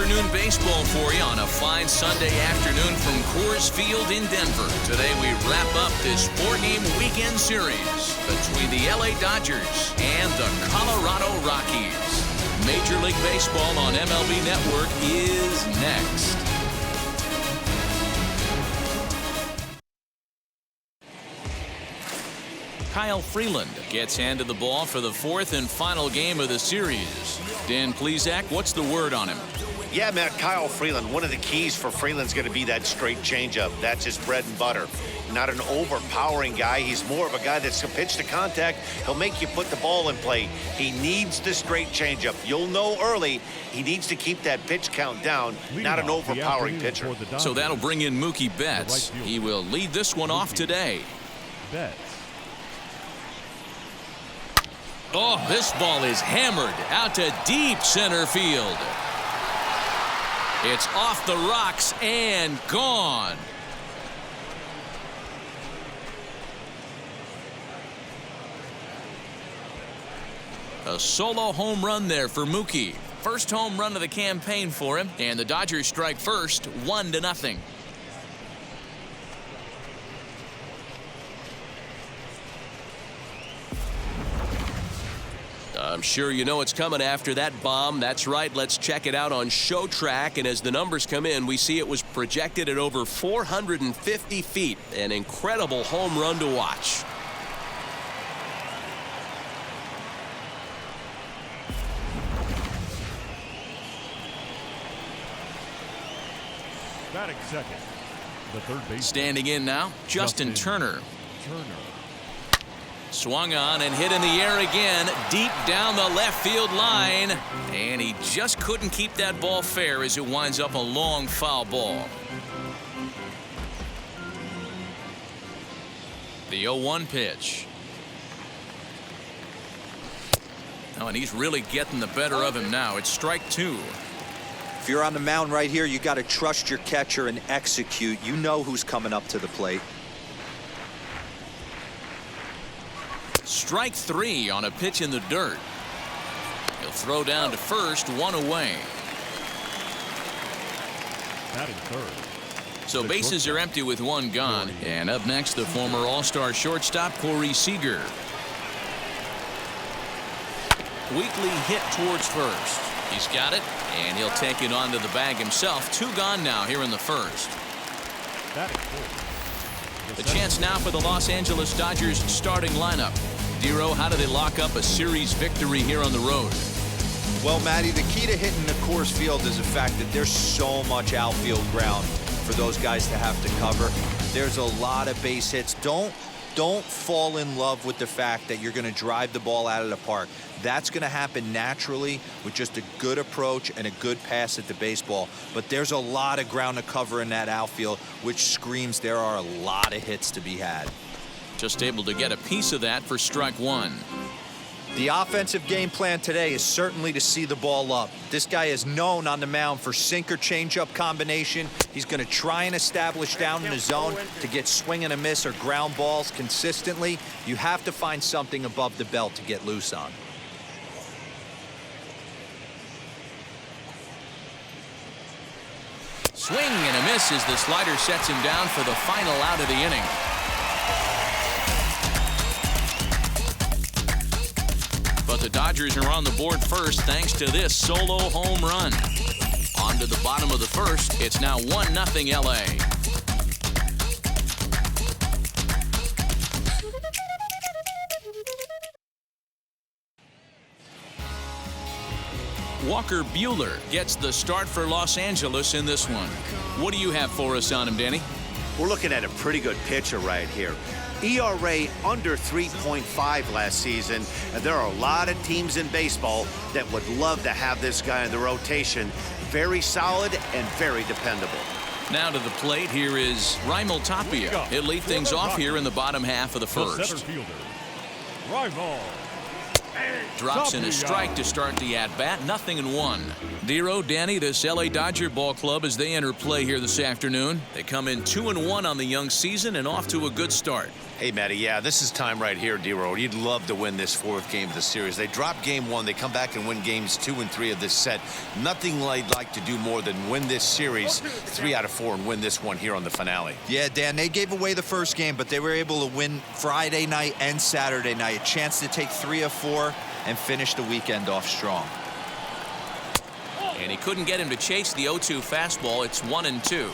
afternoon baseball for you on a fine Sunday afternoon from Coors Field in Denver. Today we wrap up this 4-game weekend series between the LA Dodgers and the Colorado Rockies. Major League Baseball on MLB Network is next. Kyle Freeland gets handed the ball for the 4th and final game of the series. Dan Plesac, what's the word on him? Yeah, Matt, Kyle Freeland, one of the keys for Freeland's going to be that straight changeup. That's his bread and butter. Not an overpowering guy. He's more of a guy that's a pitch to contact. He'll make you put the ball in play. He needs the straight changeup. You'll know early he needs to keep that pitch count down. Not an overpowering pitcher. So that'll bring in Mookie Betts. He will lead this one off today. Oh, this ball is hammered out to deep center field. It's off the rocks and gone. A solo home run there for Mookie. First home run of the campaign for him, and the Dodgers strike first, 1-0. I'm sure you know it's coming after that bomb. That's right. Let's check it out on Show Track. And as the numbers come in, we see it was projected at over 450 feet. An incredible home run to watch. Batting second, the third base. Standing in now, Justin Turner. Swung on and hit in the air again, deep down the left field line. And he just couldn't keep that ball fair as it winds up a long foul ball. The 0-1 pitch. Oh, and he's really getting the better of him now. It's strike 2. If you're on the mound right here, you got to trust your catcher and execute. You know who's coming up to the plate. Strike 3 on a pitch in the dirt. He'll throw down to first, 1 away. Batting third. So bases are empty with 1 gone. And up next, the former All-Star shortstop, Corey Seager. Weakly hit towards first. He's got it, and he'll take it onto the bag himself. 2 gone now here in the first. Batting fourth. The chance now for the Los Angeles Dodgers starting lineup. Dero, how do they lock up a series victory here on the road? Well, Matty, the key to hitting the Coors Field is the fact that there's so much outfield ground for those guys to have to cover. There's a lot of base hits. Don't fall in love with the fact that you're going to drive the ball out of the park. That's going to happen naturally with just a good approach and a good pass at the baseball. But there's a lot of ground to cover in that outfield, which screams there are a lot of hits to be had. Just able to get a piece of that for strike 1. The offensive game plan today is certainly to see the ball up. This guy is known on the mound for sinker changeup combination. He's going to try and establish down in the zone to get swing and a miss or ground balls consistently. You have to find something above the belt to get loose on. Swing and a miss as the slider sets him down for the final out of the inning. But the Dodgers are on the board first thanks to this solo home run. On to the bottom of the first. It's now 1-0 LA. Walker Buehler gets the start for Los Angeles in this one. What do you have for us on him, Danny? We're looking at a pretty good pitcher right here. ERA under 3.5 last season, and there are a lot of teams in baseball that would love to have this guy in the rotation. Very solid and very dependable. Now to the plate, here is Raimel Tapia. He'll lead things off here in the bottom half of the first. Drops in a strike to start the at-bat. 0-1. Dero, Danny, this LA Dodger ball club as they enter play here this afternoon. They come in 2-1 on the young season and off to a good start. Hey, Matty, yeah, this is time right here, D-Row. You'd love to win this fourth game of the series. They drop game one. They come back and win games 2 and 3 of this set. Nothing they'd like to do more than win this series 3 out of 4 and win this one here on the finale. Yeah, Dan, they gave away the first game, but they were able to win Friday night and Saturday night. A chance to take 3 of 4 and finish the weekend off strong. And he couldn't get him to chase the 0-2 fastball. It's 1-2.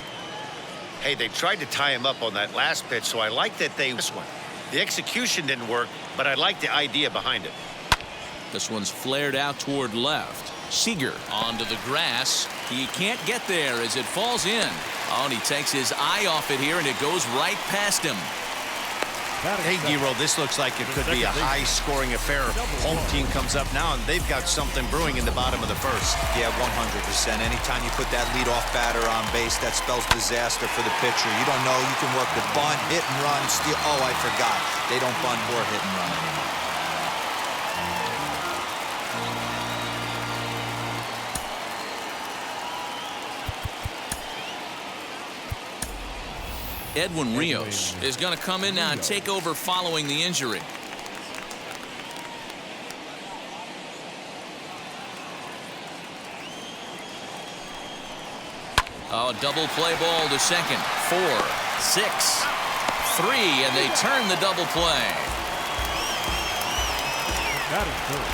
Hey, they tried to tie him up on that last pitch, so I like that this one. The execution didn't work, but I like the idea behind it. This one's flared out toward left. Seager onto the grass. He can't get there as it falls in. Oh, and he takes his eye off it here, and it goes right past him. Hey, Giro, this looks like it could be a high-scoring affair. Home team comes up now, and they've got something brewing in the bottom of the first. Yeah, 100%. Anytime you put that leadoff batter on base, that spells disaster for the pitcher. You don't know. You can work the bunt, hit and run, steal. Oh, I forgot. They don't bunt or hit and run anymore. Edwin Rios is going to come in now and take over following the injury. Oh, double play ball to second. 4, 6, 3, and they turn the double play. That is third.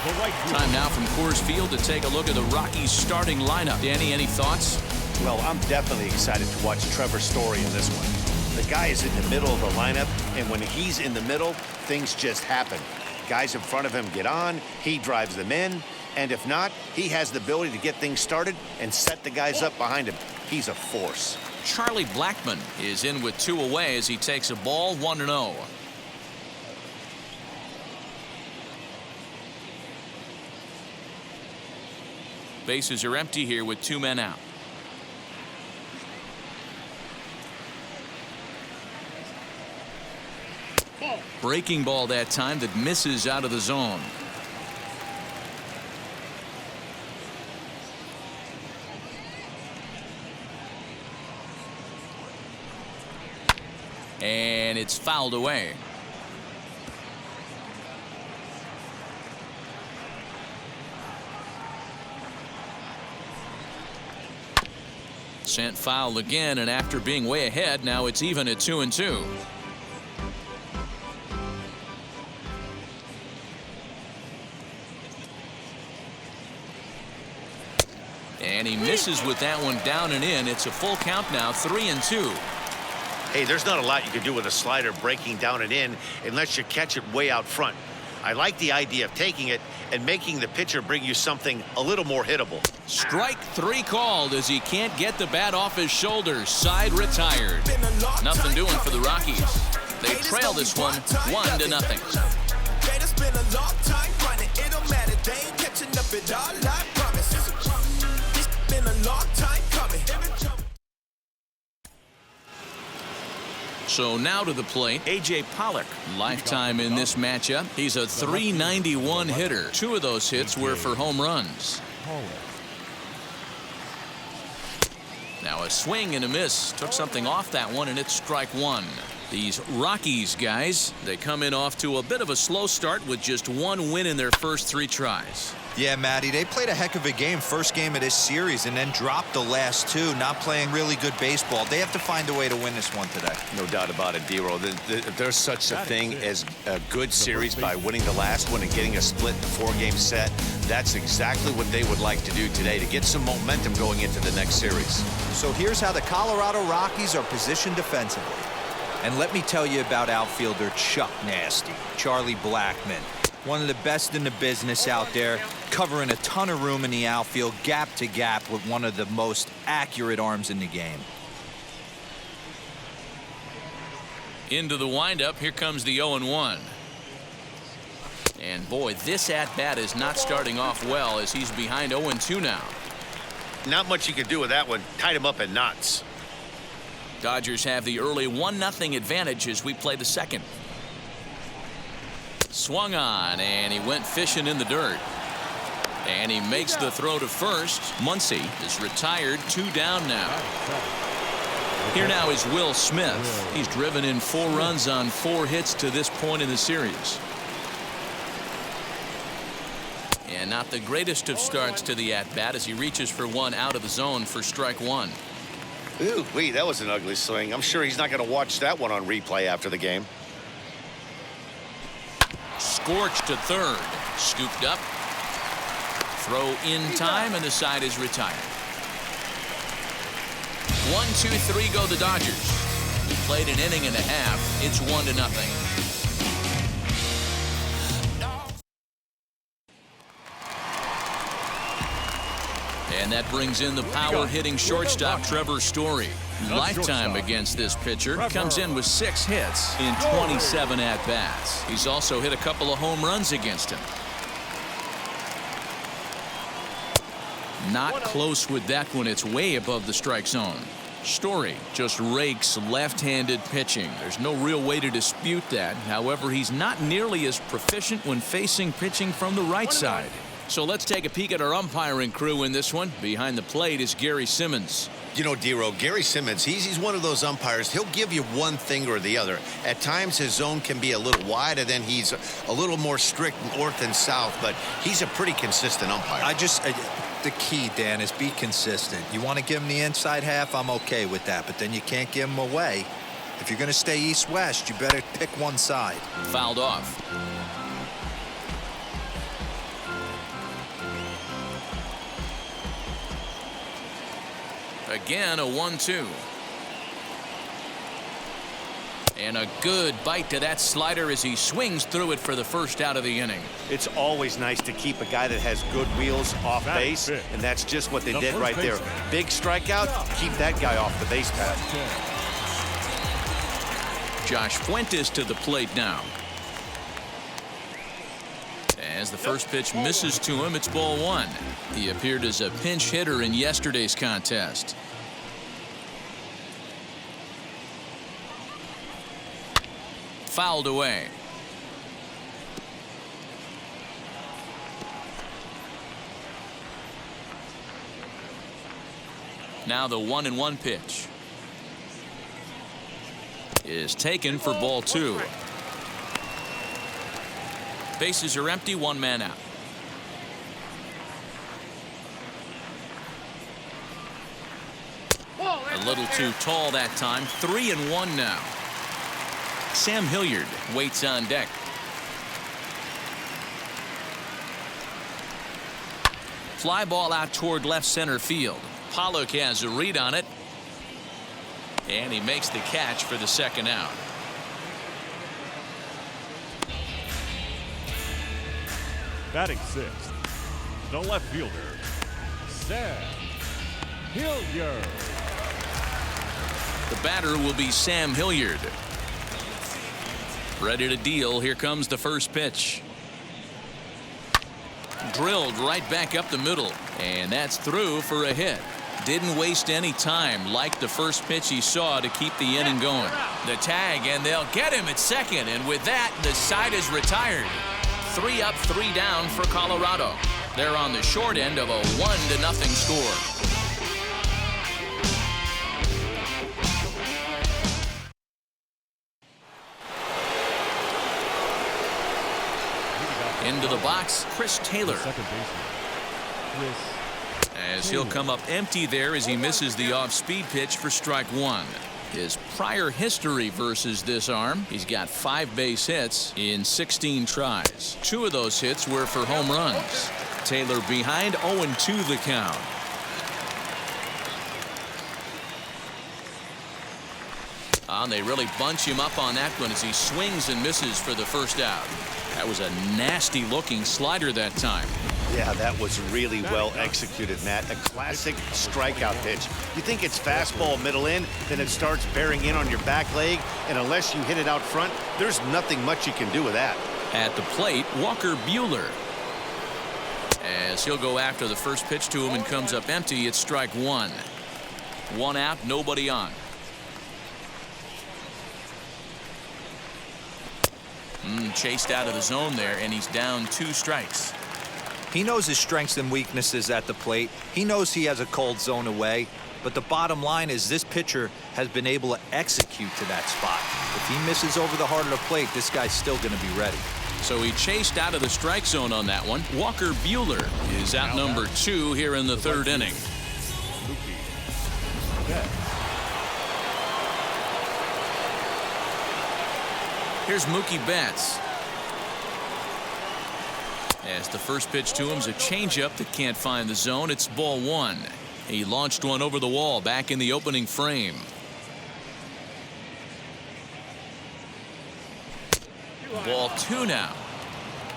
The right field. Time now from Coors Field to take a look at the Rockies starting lineup. Danny, any thoughts? Well, I'm definitely excited to watch Trevor Story in this one. The guy is in the middle of the lineup, and when he's in the middle, things just happen. Guys in front of him get on, he drives them in, and if not, he has the ability to get things started and set the guys up behind him. He's a force. Charlie Blackmon is in with 2 away as he takes a ball 1-0. Bases are empty here with 2 men out. Breaking ball that time that misses out of the zone. And it's fouled away. Sent foul again, and after being way ahead, now it's even at 2-2. And he misses with that one down and in. It's a full count now, 3-2. Hey, there's not a lot you can do with a slider breaking down and in unless you catch it way out front. I like the idea of taking it and making the pitcher bring you something a little more hittable. Strike 3 called as he can't get the bat off his shoulders. Side retired. Nothing doing for the Rockies. They trail this one 1-0. So now to the plate, A.J. Pollock. Lifetime in this matchup. He's a .391 hitter. 2 of those hits were for home runs. Now a swing and a miss. Took something off that one, and it's strike 1. These Rockies guys, they come in off to a bit of a slow start with just 1 win in their first 3 tries. Yeah, Matty, they played a heck of a game, first game of this series, and then dropped the last 2, not playing really good baseball. They have to find a way to win this one today. No doubt about it, D-Roll. There's such a thing as a good series by winning the last one and getting a split in the 4-game set. That's exactly what they would like to do today to get some momentum going into the next series. So here's how the Colorado Rockies are positioned defensively. And let me tell you about outfielder Chuck Nasty, Charlie Blackmon. One of the best in the business out there, covering a ton of room in the outfield, gap to gap, with one of the most accurate arms in the game. Into the windup, here comes the 0-1. And boy, this at-bat is not starting off well as he's behind 0-2 now. Not much you can do with that one. Tied him up in knots. Dodgers have the early 1-0 advantage as we play the second. Swung on, and he went fishing in the dirt. And he makes the throw to first. Muncy is retired, 2 down now. Here now is Will Smith. He's driven in 4 runs on 4 hits to this point in the series. And not the greatest of starts to the at-bat as he reaches for one out of the zone for strike 1. Ooh, that was an ugly swing. I'm sure he's not going to watch that one on replay after the game. Scorched to third. Scooped up. Throw in time, and the side is retired. 1-2-3 go the Dodgers. We played an inning and a half. It's 1-0. And that brings in the power-hitting shortstop Trevor Story. Lifetime against this pitcher. Comes in with 6 hits in 27 at-bats. He's also hit a couple of home runs against him. Not close with that one. It's way above the strike zone. Story just rakes left-handed pitching. There's no real way to dispute that. However, he's not nearly as proficient when facing pitching from the right side. So let's take a peek at our umpiring crew in this one. Behind the plate is Gary Simmons. You know, Dero, Gary Simmons, he's one of those umpires. He'll give you one thing or the other. At times, his zone can be a little wide, and then he's a little more strict north and south, but he's a pretty consistent umpire. The key, Dan, is be consistent. You want to give him the inside half, I'm okay with that, but then you can't give him away. If you're going to stay east-west, you better pick one side. Fouled off. Again, a 1-2. And a good bite to that slider as he swings through it for the first out of the inning. It's always nice to keep a guy that has good wheels off base, and that's just what they did right there. Big strikeout, keep that guy off the base path. Josh Fuentes to the plate now. As the first pitch misses to him, it's ball 1. He appeared as a pinch hitter in yesterday's contest. Fouled away. Now the 1-1 pitch is taken for ball 2. Bases are empty, 1 man out. A little too tall that time. 3-1 now. Sam Hilliard waits on deck. Fly ball out toward left center field. Pollock has a read on it. And he makes the catch for the second out. Batting 6th, the left fielder, Sam Hilliard. The batter will be Sam Hilliard. Ready to deal. Here comes the first pitch. Drilled right back up the middle. And that's through for a hit. Didn't waste any time like the first pitch he saw to keep the inning going. The tag, and they'll get him at second. And with that, the side is retired. 3 up, 3 down for Colorado. They're on the short end of a 1-0 score. Into the box, Chris Taylor. Second baseman, Chris As he'll come up empty there as he misses the off-speed pitch for strike 1. His prior history versus this arm, he's got 5 base hits in 16 tries. 2 of those hits were for home runs. Taylor behind, 0-2 the count. And they really bunch him up on that one as he swings and misses for the first out. That was a nasty looking slider that time. Yeah, that was really well executed, Matt. A classic strikeout pitch. You think it's fastball middle in, then it starts bearing in on your back leg, and unless you hit it out front, there's nothing much you can do with that. At the plate, Walker Buehler. As he'll go after the first pitch to him and comes up empty, it's strike 1. 1 out, nobody on. Chased out of the zone there, and he's down 2 strikes. He knows his strengths and weaknesses at the plate. He knows he has a cold zone away. But the bottom line is this pitcher has been able to execute to that spot. If he misses over the heart of the plate, this guy's still going to be ready. So he chased out of the strike zone on that one. Walker Buehler is out number 2 here in the 3rd inning. Here's Mookie Betts. As the first pitch to him is a changeup that can't find the zone. It's ball 1. He launched one over the wall back in the opening frame. Ball 2 now.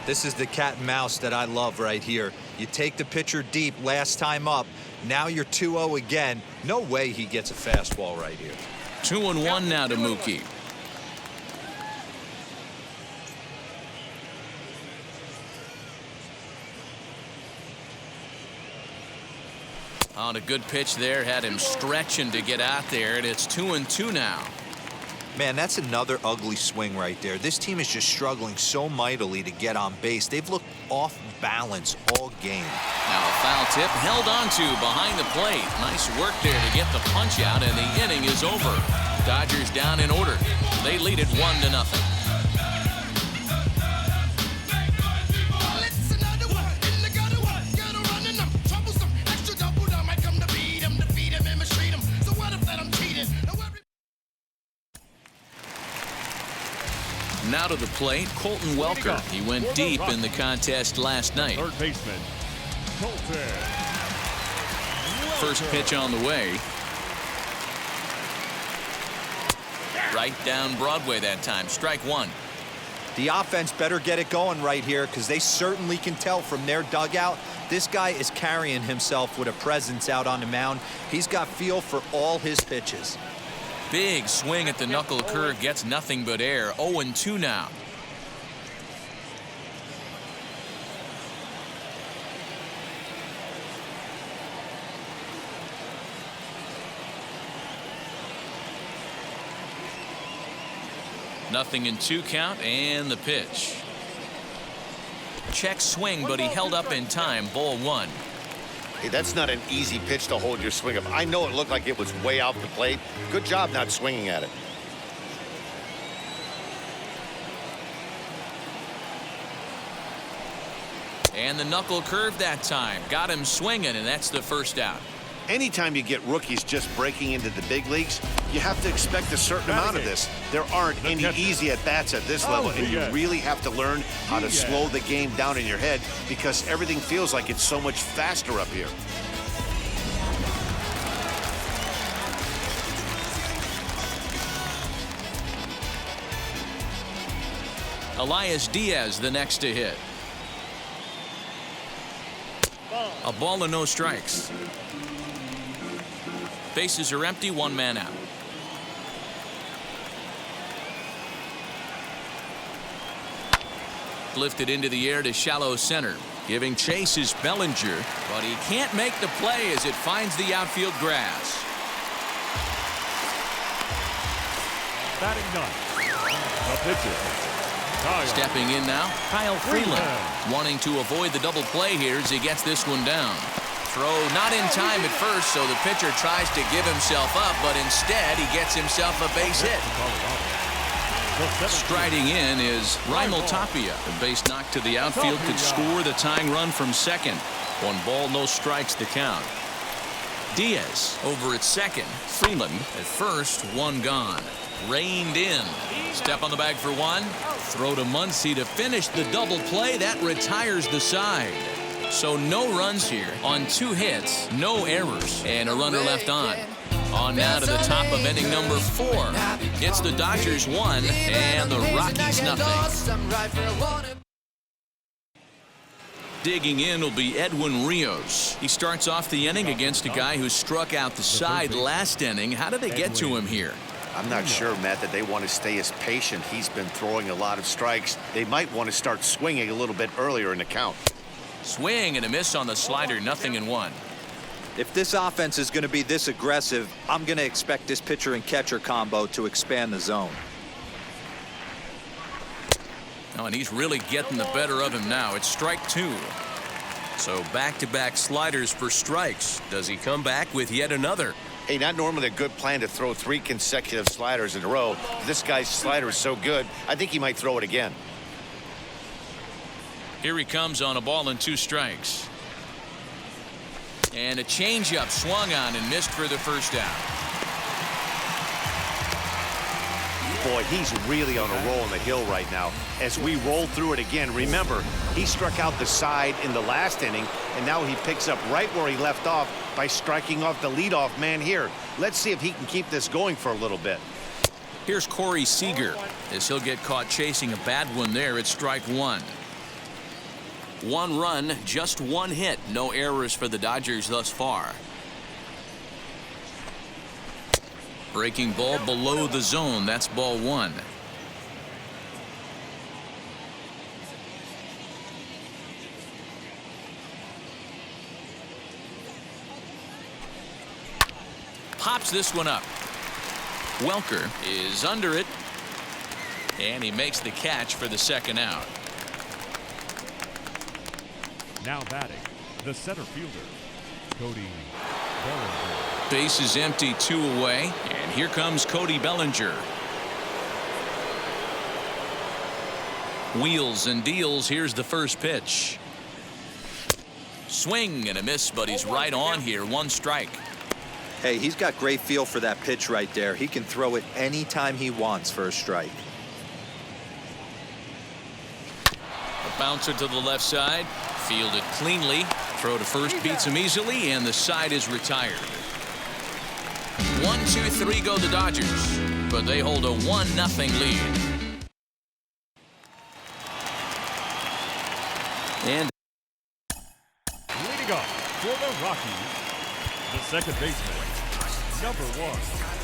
This is the cat and mouse that I love right here. You take the pitcher deep last time up. Now you're 2-0 again. No way he gets a fastball right here. 2-1 now to Mookie. On a good pitch there, had him stretching to get out there, and it's 2-2 now. Man, that's another ugly swing right there. This team is just struggling so mightily to get on base. They've looked off balance all game. Now a foul tip held onto behind the plate. Nice work there to get the punch out, and the inning is over. Dodgers down in order. They lead it 1-0. Now to the plate, Colton Welker. He went deep in the contest last night. Third baseman, Colton. First pitch on the way. Right down Broadway that time. Strike 1. The offense better get it going right here because they certainly can tell from their dugout. This guy is carrying himself with a presence out on the mound. He's got feel for all his pitches. Big swing at the knuckle curve, gets nothing but air. 0-2 now. Nothing in 2 count, and the pitch. Check swing, but he held up in time. Ball 1. Hey, that's not an easy pitch to hold your swing of. I know it looked like it was way out the plate. Good job not swinging at it. And the knuckle curve that time. Got him swinging, and that's the first out. Anytime you get rookies just breaking into the big leagues, you have to expect a certain amount of this. There aren't any easy at-bats at this level, and you really have to learn how to slow the game down in your head because everything feels like it's so much faster up here. Elias Diaz the next to hit. A ball and no strikes. Bases are empty, 1 man out. Lifted into the air to shallow center. Giving chase is Bellinger, but he can't make the play as it finds the outfield grass. Batting ninth, the pitcher. Stepping in now, Kyle Freeland. Wanting to avoid the double play here as he gets this one down. Throw not in time at first, so the pitcher tries to give himself up, but instead he gets himself a base hit. Striding in is Raimel Tapia. The base knock to the outfield could score the tying run from second. 1 ball, no strikes to count. Diaz over at second. Freeland at first, 1 gone. Reined in. Step on the bag for 1. Throw to Muncy to finish the double play. That retires the side. So no runs here on 2 hits, no errors, and a runner left on. On now to the top of inning number 4. It's the Dodgers 1 and the Rockies nothing. Digging in will be Edwin Rios. He starts off the inning against a guy who struck out the side last inning. How did they get to him here? I'm not sure, Matt, that they want to stay as patient. He's been throwing a lot of strikes. They might want to start swinging a little bit earlier in the count. Swing and a miss on the slider, 0-1. If this offense is going to be this aggressive, I'm going to expect this pitcher and catcher combo to expand the zone. Oh, and he's really getting the better of him now. It's strike 2. So back-to-back sliders for strikes. Does he come back with yet another? Hey, not normally a good plan to throw 3 consecutive sliders in a row. This guy's slider is so good, I think he might throw it again. Here he comes on a ball and 2 strikes. And a changeup swung on and missed for the first out. Boy, he's really on a roll on the hill right now. As we roll through it again, remember, he struck out the side in the last inning, and now he picks up right where he left off by striking off the leadoff man here. Let's see if he can keep this going for a little bit. Here's Corey Seager as he'll get caught chasing a bad one there at strike 1. 1 run, just 1 hit. No errors for the Dodgers thus far. Breaking ball below the zone. That's ball 1. Pops this one up. Welker is under it. And he makes the catch for the second out. Now batting, the center fielder, Cody Bellinger. Base is empty, 2 away, and here comes Cody Bellinger. Wheels and deals. Here's the first pitch. Swing and a miss, but he's right on here. 1 strike. Hey, he's got great feel for that pitch right there. He can throw it anytime he wants for a strike. A bouncer to the left side, fielded cleanly. Throw to first beats him easily, and the side is retired. 1, 2, 3 go the Dodgers, but they hold a 1-0 lead. And Leading off for the Rockies, the second baseman, number 1.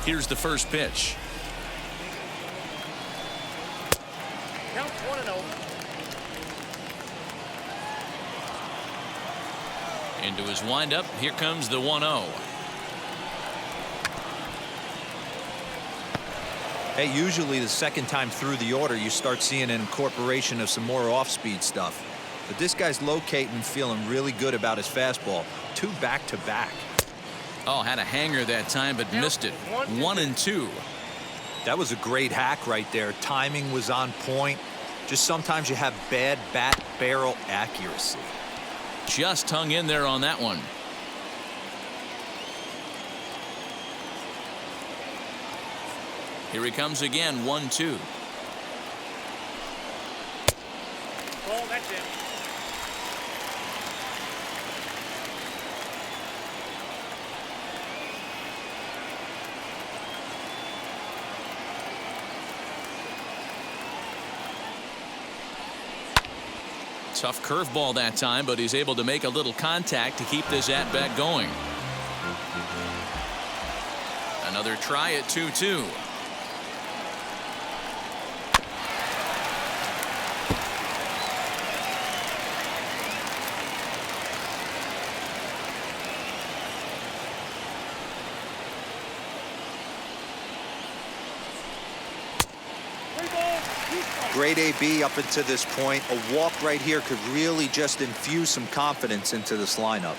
here's the first pitch. Count 1-0. Into his windup. Here comes the 1-0. Hey, usually the second time through the order, you start seeing an incorporation of some more off-speed stuff. But this guy's locating and feeling really good about his fastball. 2 back-to-back. Oh, had a hanger that time, but missed it. 1-2. That was a great hack right there. Timing was on point. Just sometimes you have bad bat barrel accuracy. Just hung in there on that one. Here he comes again. 1-2. Ball, that's it. Tough curveball that time, but he's able to make a little contact to keep this at-bat going. Another try at 2-2. Great AB up until this point. A walk right here could really just infuse some confidence into this lineup.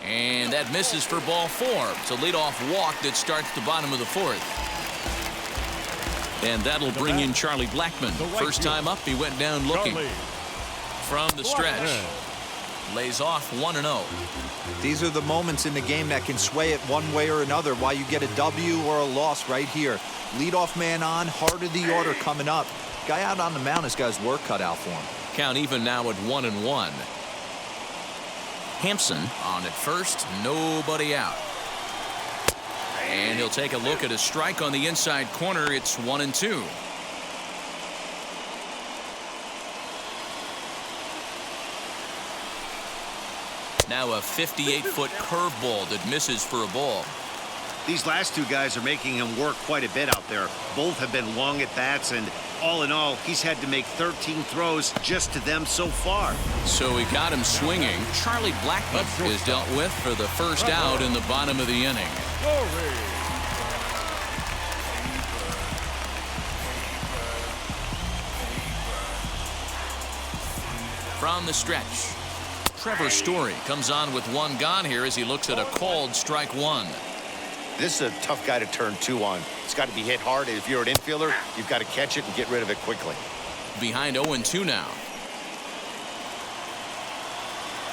And that misses for ball 4. It's a leadoff walk that starts the bottom of the 4th. And that'll bring in Charlie Blackmon. First time up, he went down looking. From the stretch. Lays off 1-0. These are the moments in the game that can sway it one way or another, why you get a W or a loss right here. Leadoff man on, heart of the order coming up. Guy out on the mound has got his work cut out for him. Count even now at 1-1. Hampson on at first, nobody out. And he'll take a look at a strike on the inside corner. It's 1-2. Now a 58-foot curveball that misses for a ball. These last 2 guys are making him work quite a bit out there. Both have been long at bats, and All in all, he's had to make 13 throws just to them so far. So he got him swinging. Charlie Blackman is dealt with for the first out in the bottom of the inning. From the stretch, Trevor Story comes on with one gone here as he looks at a called strike one. This is a tough guy to turn two on. It's got to be hit hard. If you're an infielder, you've got to catch it and get rid of it quickly. Behind 0-2 now.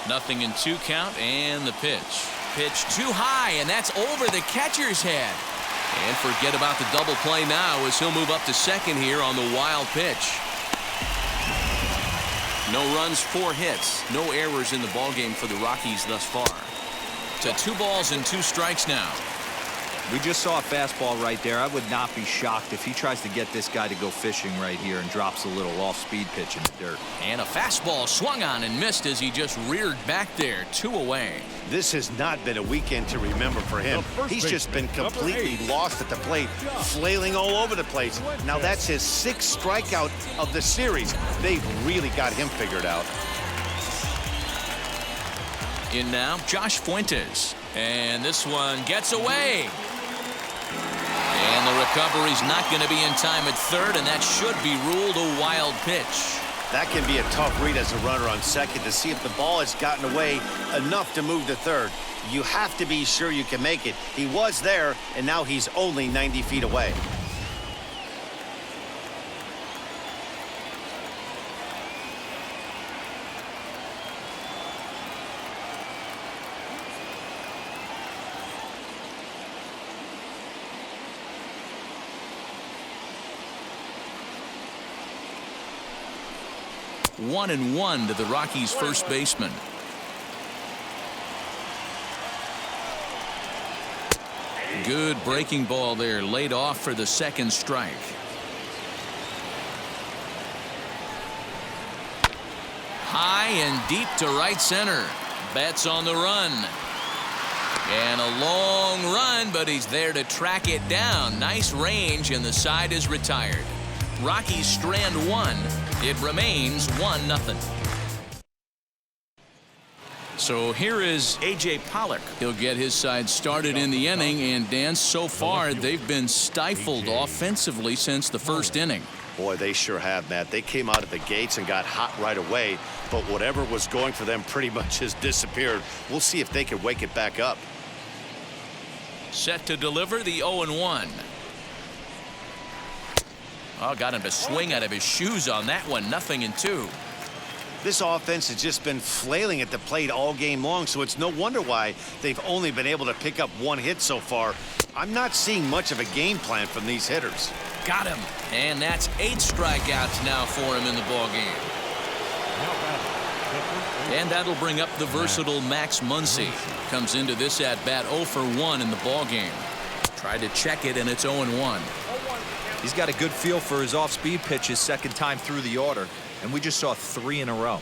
0-2 count, and the pitch. Pitch too high, and that's over the catcher's head. And forget about the double play now as he'll move up to second here on the wild pitch. No runs, 4 hits, no errors in the ballgame for the Rockies thus far. To 2 balls and 2 strikes now. We just saw a fastball right there. I would not be shocked if he tries to get this guy to go fishing right here and drops a little off-speed pitch in the dirt. And a fastball swung on and missed as he just reared back there, 2 away. This has not been a weekend to remember for him. He's just been completely lost at the plate, flailing all over the place. Now that's his 6th strikeout of the series. They've really got him figured out. In now, Josh Fuentes. And this one gets away. And the recovery's not going to be in time at third, and that should be ruled a wild pitch. That can be a tough read as a runner on second to see if the ball has gotten away enough to move to third. You have to be sure you can make it. He was there, and now he's only 90 feet away. One and one to the Rockies' first baseman. Good breaking ball there, laid off for the second strike. High and deep to right center. Betts on the run. And a long run, but he's there to track it down. Nice range, and the side is retired. Rockies strand one. It remains 1-0. So here is A.J. Pollock. He'll get his side started in the inning, and Dan, so far they've been stifled offensively since the first inning. Boy, they sure have, Matt. They came out of the gates and got hot right away, but whatever was going for them pretty much has disappeared. We'll see if they can wake it back up. Set to deliver the 0-1. Oh, got him to swing out of his shoes on that one. 0-2. This offense has just been flailing at the plate all game long, so it's no wonder why they've only been able to pick up 1 hit so far. I'm not seeing much of a game plan from these hitters. Got him. And that's 8 strikeouts now for him in the ballgame. And that'll bring up the versatile Max Muncy. Comes into this at-bat 0 for 1 in the ballgame. Tried to check it, and it's 0-1. He's got a good feel for his off-speed pitches second time through the order, and we just saw 3 in a row.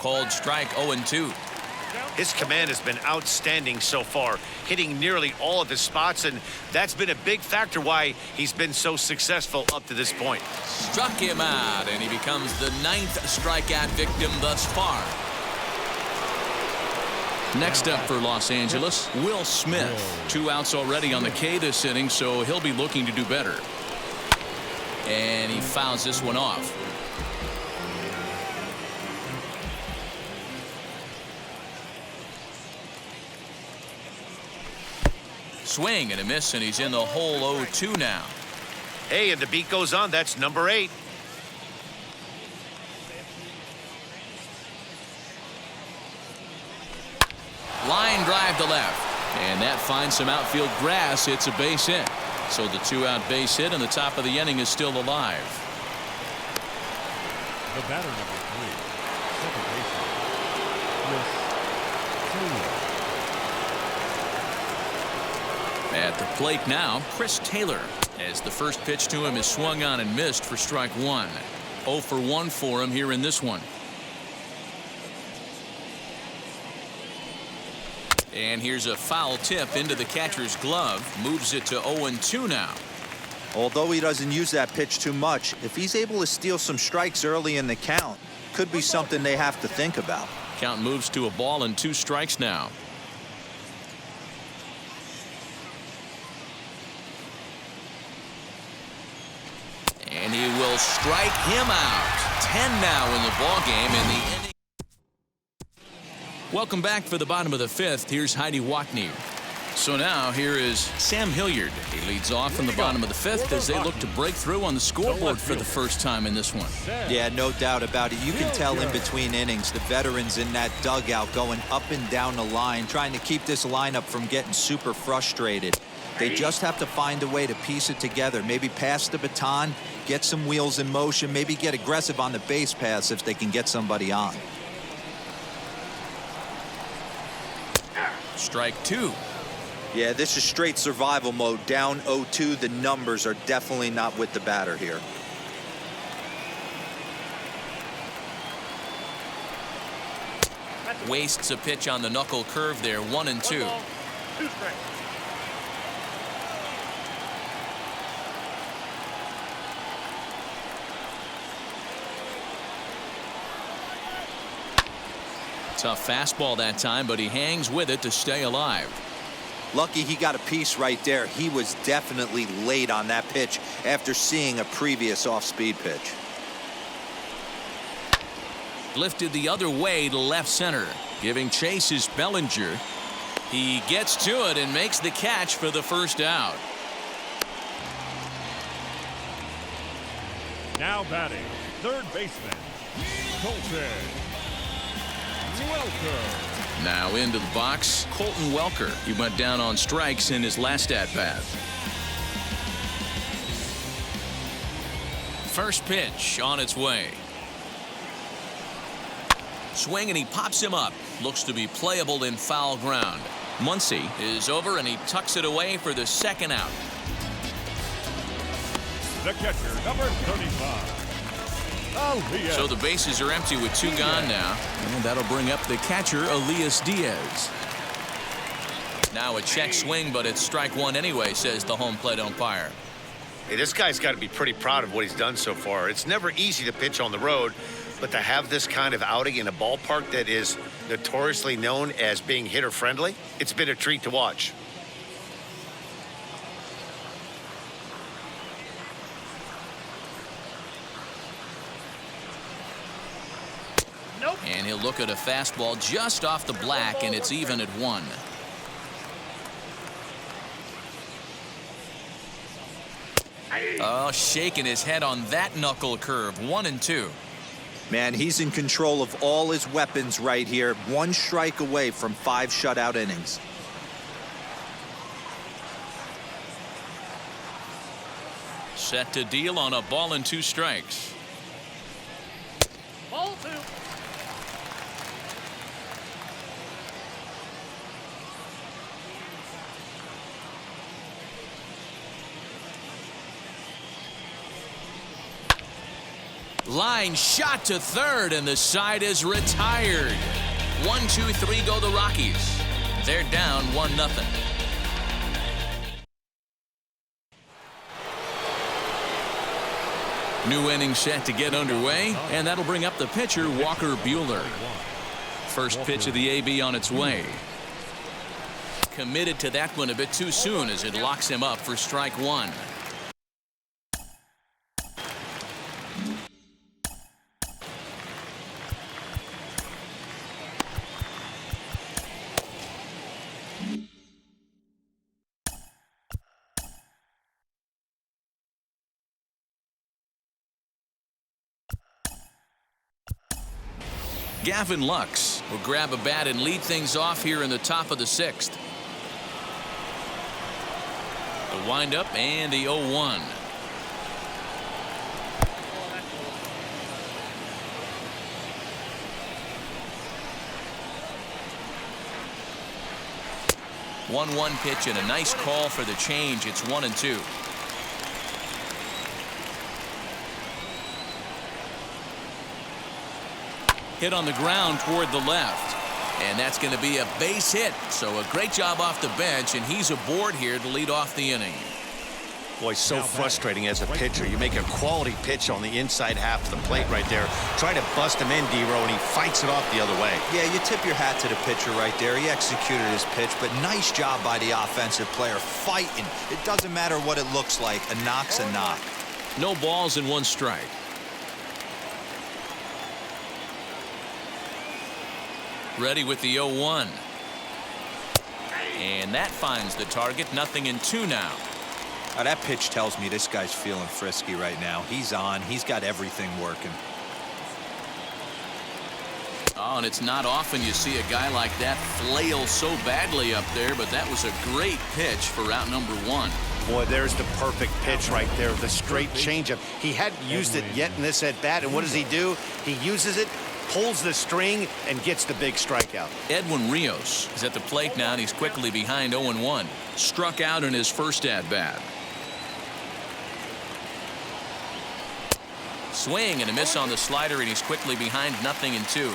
Called strike 0-2. His command has been outstanding so far, hitting nearly all of his spots, and that's been a big factor why he's been so successful up to this point. Struck him out, and he becomes the 9th strikeout victim thus far. Next up for Los Angeles, Will Smith. 2 outs already on the K this inning, so he'll be looking to do better. And he fouls this one off. Swing and a miss, and he's in the hole 0-2 now. Hey, and the beat goes on. That's number 8. Line drive to left, and that finds some outfield grass. It's a base hit. So the 2-out base hit, and the top of the inning is still alive. The batter number 3, second baseman, At the plate now, Chris Taylor, as the first pitch to him is swung on and missed for strike 1. 0 for 1 for him here in this one. And here's a foul tip into the catcher's glove. Moves it to 0-2 now. Although he doesn't use that pitch too much, if he's able to steal some strikes early in the count, could be something they have to think about. Count moves to a ball and 2 strikes now. And he will strike him out. 10 now in the ball game in the inning. Welcome back for the bottom of the 5th. Here's Heidi Watney. So now here is Sam Hilliard. He leads off in the bottom of the 5th as they look to break through on the scoreboard for the first time in this one. Yeah, no doubt about it. You can tell in between innings the veterans in that dugout going up and down the line, trying to keep this lineup from getting super frustrated. They just have to find a way to piece it together. Maybe pass the baton, get some wheels in motion, maybe get aggressive on the base paths if they can get somebody on. Strike 2. Yeah, this is straight survival mode. Down 0-2. The numbers are definitely not with the batter here. Wastes a pitch on the knuckle curve there. 1-2. 2 strikes. Tough fastball that time, but he hangs with it to stay alive. Lucky he got a piece right there. He was definitely late on that pitch after seeing a previous off-speed pitch. Lifted the other way to left center. Giving chase is Bellinger. He gets to it and makes the catch for the first out. Now batting, third baseman, Colton Welker. Now into the box, Colton Welker. He went down on strikes in his last at-bat. First pitch on its way. Swing and he pops him up. Looks to be playable in foul ground. Muncy is over and he tucks it away for the second out. The catcher, number 35. Elias. So the bases are empty with 2 gone now. And that'll bring up the catcher, Elias Diaz. Now a check swing, but it's strike 1 anyway, says the home plate umpire. Hey, this guy's got to be pretty proud of what he's done so far. It's never easy to pitch on the road, but to have this kind of outing in a ballpark that is notoriously known as being hitter-friendly, it's been a treat to watch. And he'll look at a fastball just off the black, and it's even at 1. Oh, shaking his head on that knuckle curve. 1-2. Man, he's in control of all his weapons right here. 1 strike away from 5 shutout innings. Set to deal on a ball and 2 strikes. Ball 2. Line shot to third, and the side is retired. 1-2-3 go the Rockies. They're down 1-0. New inning set to get underway, and that'll bring up the pitcher, Walker Buehler. First pitch of the AB on its way. Committed to that one a bit too soon as it locks him up for strike 1. Gavin Lux will grab a bat and lead things off here in the top of the 6th. The windup and the 0-1. One pitch and a nice call for the change. It's 1-2. Hit on the ground toward the left. And that's going to be a base hit. So a great job off the bench, and he's aboard here to lead off the inning. Boy, so frustrating as a pitcher. You make a quality pitch on the inside half of the plate right there. Try to bust him in, D-Row, and he fights it off the other way. Yeah, you tip your hat to the pitcher right there. He executed his pitch, but nice job by the offensive player fighting. It doesn't matter what it looks like. A knock's a knock. No balls and 1 strike. Ready with the 0-1. And that finds the target. 0-2 now. Now, that pitch tells me this guy's feeling frisky right now. He's on. He's got everything working. Oh, and it's not often you see a guy like that flail so badly up there, but that was a great pitch for out number 1. Boy, there's the perfect pitch right there, the straight changeup. He hadn't used it yet in this at-bat, and what does he do? He uses it, pulls the string, and gets the big strikeout. Edwin Rios is at the plate now, and he's quickly behind 0-1. Struck out in his first at-bat. Swing and a miss on the slider, and he's quickly behind 0-2.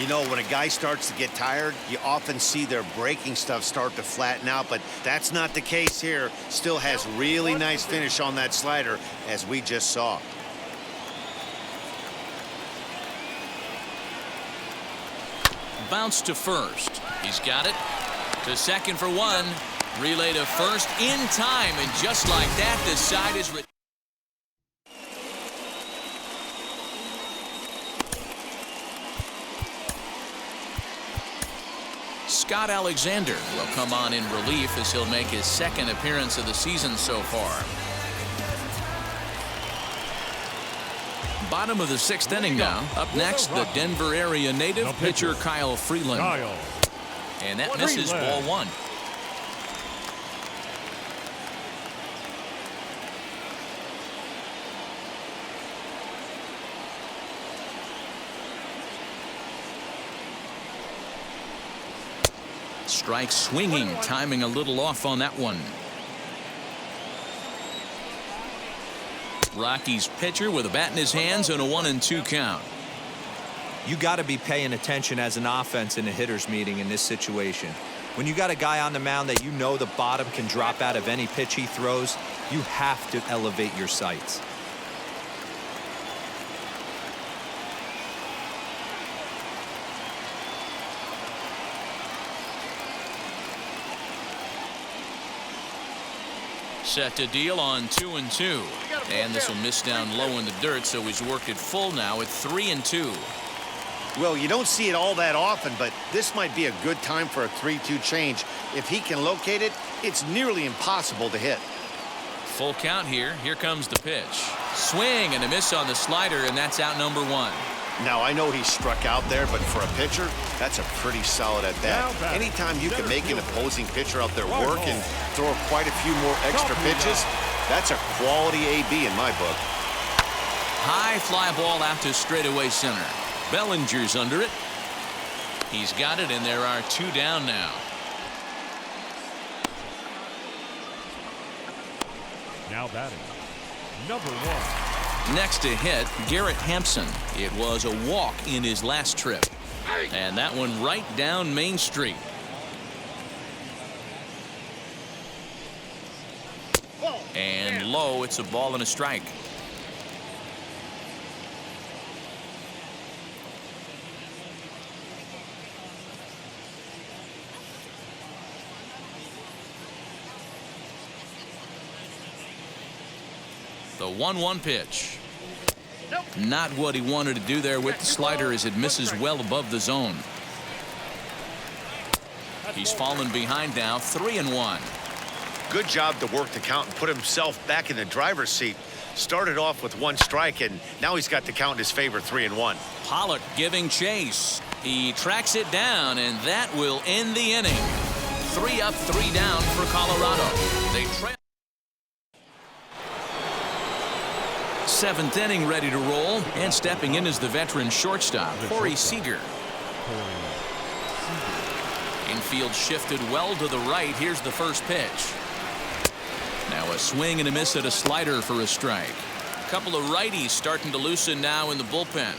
You know, when a guy starts to get tired, you often see their breaking stuff start to flatten out, but that's not the case here. Still has really nice finish on that slider, as we just saw. Bounce to first. He's got it. To second for 1. Relay to first in time, and just like that, the side is... Scott Alexander will come on in relief as he'll make his 2nd appearance of the season so far. Bottom of the 6th inning now. Up next, the Denver area native pitcher Kyle Freeland. And that misses ball 1. Strike swinging, timing a little off on that one. Rockies pitcher with a bat in his hands and a 1-2 count. You got to be paying attention as an offense in a hitter's meeting in this situation. When you got a guy on the mound that you know the bottom can drop out of any pitch he throws, you have to elevate your sights. Set to deal on 2-2. And this will miss down low in the dirt, so he's worked it full now at 3-2. Well, you don't see it all that often, but this might be a good time for a 3-2 change. If he can locate it, it's nearly impossible to hit. Full count here. Here comes the pitch. Swing and a miss on the slider, and that's out number 1. Now, I know he struck out there, but for a pitcher, that's a pretty solid at-bat. Anytime you can make an opposing pitcher out there work and throw quite a few more extra pitches, that's a quality AB in my book. High fly ball out to straightaway center. Bellinger's under it. He's got it, and there are 2 down now. Now batting, number 1. Next to hit, Garrett Hampson. It was a walk in his last trip. And that one right down Main Street. And low, it's a ball and a strike. The 1-1 pitch. Not what he wanted to do there with the slider as it misses well above the zone. He's fallen behind now, 3-1. Good job to work the count and put himself back in the driver's seat. Started off with 1 strike, and now he's got the count in his favor, 3-1. Pollock giving chase. He tracks it down, and that will end the inning. 3 up, 3 down for Colorado. They trail. 7th inning ready to roll, and stepping in is the veteran shortstop, Corey Seager. Infield shifted well to the right. Here's the first pitch. Now a swing and a miss at a slider for a strike. A couple of righties starting to loosen now in the bullpen.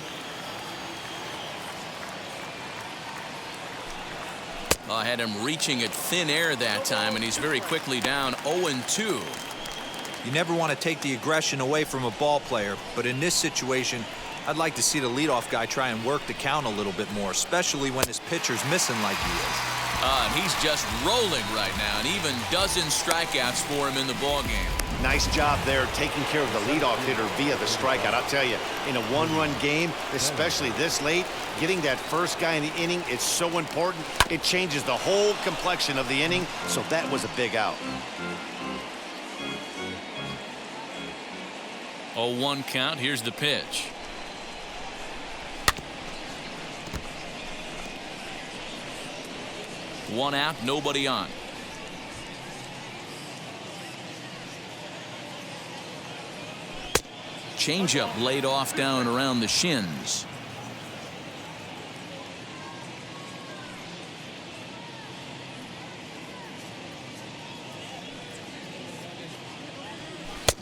Had him reaching at thin air that time, and he's very quickly down 0-2. You never want to take the aggression away from a ball player, but in this situation, I'd like to see the leadoff guy try and work the count a little bit more, especially when his pitcher's missing like he is. And he's just rolling right now, and even dozen strikeouts for him in the ballgame. Nice job there taking care of the leadoff hitter via the strikeout. I'll tell you, in a one-run game, especially this late, getting that first guy in the inning is so important. It changes the whole complexion of the inning, so that was a big out. 0-1 count. Here's the pitch. One out, nobody on. Changeup laid off down around the shins.